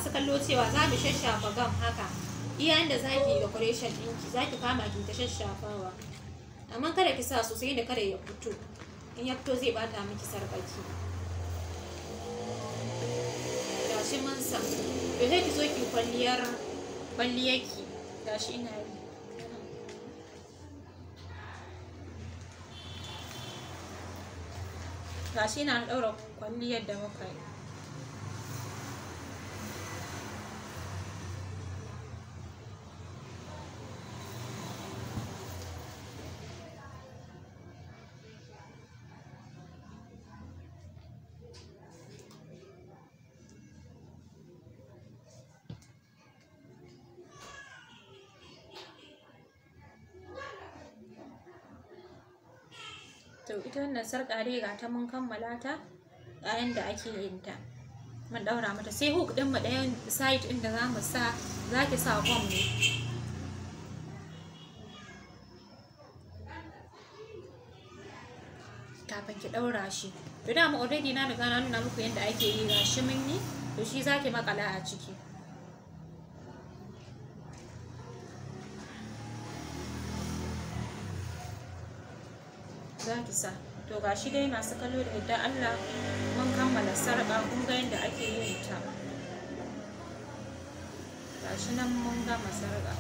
masu kallo cewa za mu shashafa gam haka iya inda za ki decoration ɗinki za ki kama ki ta shashafawa, amma kada ki sa sosai da kada ya fito, in ya fito zai bata miki sarƙaki. Gashi mun sa to sai ki zo ki kwalliyarki gashi ina yi. Gashi ina ɗaura kwalliyar da muka yi. To ita wannan sarƙa dai ga ta mun kammala ta yayin da ake yin ta, mun ɗaura mata sai hook ɗin mu ɗayan side ɗin da za mu sa za ki sa gum ne. Kafin ki ɗaura shi to dama already na riga na nuna muku yadda ake yi, ga shi mun yi to shi za ki maƙala a ciki. Za ki sa to gashi dai masu kallo da yadda Allah mun kammala sarƙa, kun ga yadda ake yin ta. Gashi nan mun gama sarƙa.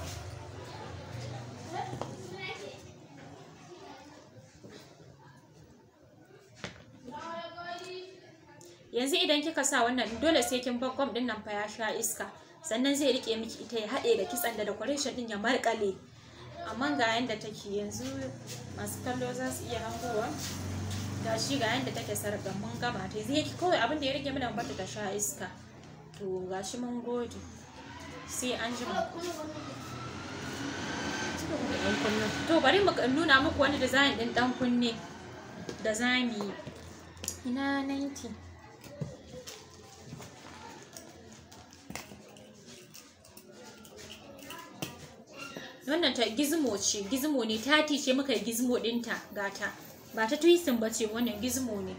Yanzu idan kika sa wannan dole sai kin bar gum ɗin nan fa ya sha iska, sannan zai rike miki ita ya haɗe da kitsan da decoration ɗin ya marƙale. Amma ga yanda take yanzu masu kallo za su iya hangowa gashi ga yanda take sarƙa mun gama ta, zai kawai abin da ya rage mana bata ta sha iska. To gashi mun gode sai an jima. To bari mu nuna muku wani design ɗin ɗan kunne da zamu yi. Ina 90 wannan ta gizmo ce, gizmo ne, tati ce muka yi gizmo ɗinta gata, ba ta twisting ba ce, wannan gizmo ne,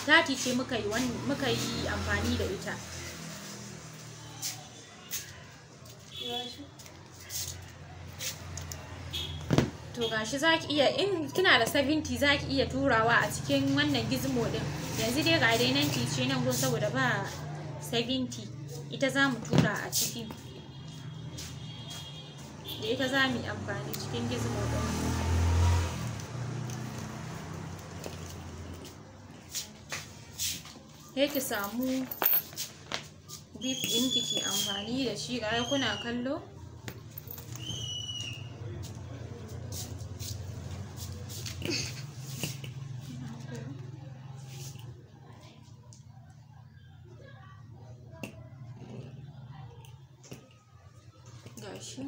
tati ce muka yi amfani da ita. To gashi za ki iya, in kina da 70 za ki iya turawa a cikin wannan gizmo ɗin. Yanzu dai ga dai 90 ce nan gun saboda ba 70 ita za mu tura a ciki. Da ita za mu yi amfani cikin gizmo ɗin. Sai ki samu bib ɗin ki amfani da shi, ga kuna kallo. Gashi.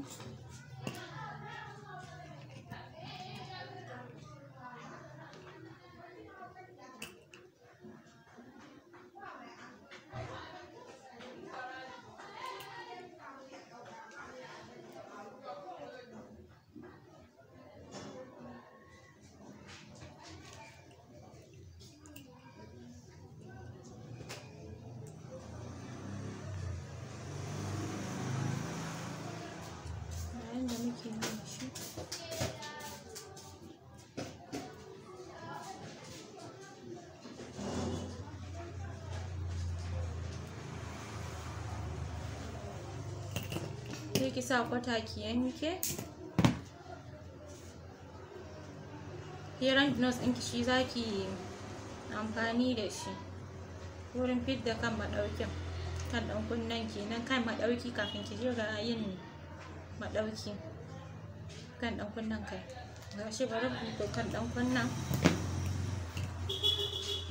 Da muke yin shi sai ki sa kwata ki yanke heran nose ɗinki, shi zaki amfani da shi wurin fidda kan maɗaukin, kan ɗan kunnen kenan, kan maɗauki kafin ki je ga yin maɗauki kan ɗan kunnen kai. Gashi bari ku kan ɗan kunnen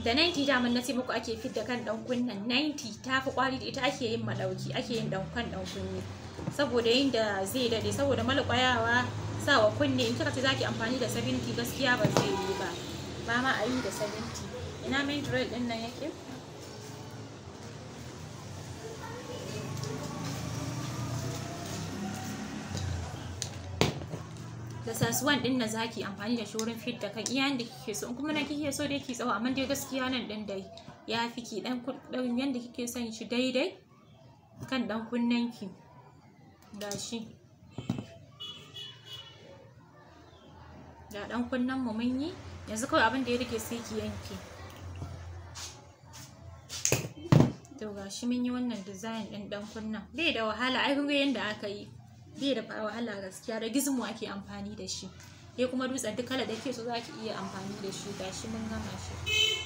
da 90 daman na ce muku ake fidda kan ɗan kunnen, 90 ta fi ƙwari da ita ake yin maɗauki, ake yin kan ɗan kunne saboda yin da zai daɗe, saboda malƙwayawa sawa kunne in kika ce zaki amfani da 70 gaskiya ba zai yi ba, ba ma a yi da 70. Ina main drill ɗin nan yake? Da sasuwan din na zaki amfani da shi wurin fit da kan iya yanda kike so, in kuma na kike so dai ki tsawo, amma dai gaskiya nan din dai ya fi ki dan yanda kike son shi daidai kan dan kunnenki gashi da dan kunnen mu mun yi. Yanzu kawai abin da ya rike sai ki yanke. To gashi mun yi wannan design din dan kunnen, bai da wahala. Ai kun ga yanda aka yi, bai da wahala gaskiya, da gizmo ake amfani da shi. Sai kuma dutsen duk kala da ke so zaki iya amfani da shi. Gashi mun gama shi.